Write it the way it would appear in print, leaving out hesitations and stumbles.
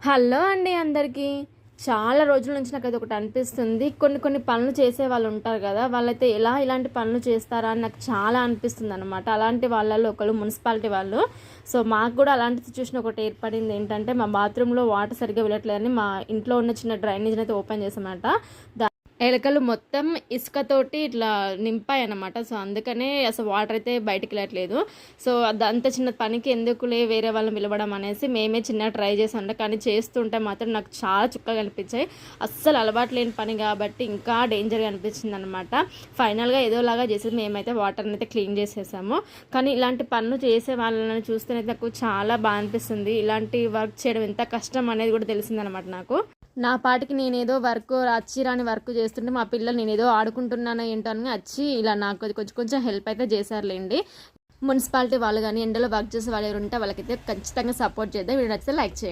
Hello అండి అందరికీ. చాలా రోజుల నుంచి నాకైతే ఒకటి అనిపిస్తుంది. కొన్ని పనులు చేసే వాళ్ళు ఉంటారు కదా! వాళ్ళైతే ఎలా ఇలాంటి పనులు చేస్తారా అని నాకు చాలా అనిపిస్తుందనమాట. అలాంటి వాళ్ళలో ఒకళ్ళు మున్సిపాలిటీ వాళ్ళు. సో, మాకు కూడా అలాంటి సిచ్యువేషన్ ఒకటి ఏర్పడింది. ఏంటంటే, మా బాత్రూమ్‌లో వాటర్ సరిగ్గా వెళ్ళట్లేదని మా ఇంట్లో ఉన్న చిన్న డ్రైనేజ్‌ని అయితే ఓపెన్ చేశామన్నమాట. ఎలకలు మొత్తం ఇసుకతోటి ఇట్లా నింపాయన్నమాట. సో, అందుకనే అసలు వాటర్ అయితే బయటికెళ్ళట్లేదు. సో, అంత చిన్న పనికి ఎందుకులే వేరే వాళ్ళని పిలవడం అనేసి మేమే చిన్నగా ట్రై చేసామంట. కానీ చేస్తుంటే మాత్రం నాకు చాలా చుక్కగా అనిపించాయి. అస్సలు అలవాటు లేని పని కాబట్టి ఇంకా డేంజర్‌గా అనిపించిందనమాట. ఫైనల్‌గా ఏదోలాగా చేసి మేమైతే వాటర్‌ని అయితే క్లీన్ చేసేసాము. కానీ ఇలాంటి పనులు చేసే వాళ్ళని చూస్తేనైతే నాకు చాలా బాగా అనిపిస్తుంది. ఇలాంటి వర్క్ చేయడం ఎంత కష్టం అనేది కూడా తెలిసిందనమాట నాకు. నా పాటికి నేనేదో వర్క్ రాని వర్క్ చేస్తుంటే మా పిల్లలు నేనేదో ఆడుకుంటున్నానో ఏంటో అని వచ్చి ఇలా నాకు కొంచెం హెల్ప్ అయితే చేశారులేండి. మున్సిపాలిటీ వాళ్ళు కానీ ఎండలో వర్క్ చేసే వాళ్ళు ఎవరు ఉంటే వాళ్ళకైతే ఖచ్చితంగా సపోర్ట్ చేద్దాం. వీడియో నచ్చితే లైక్ చేయండి.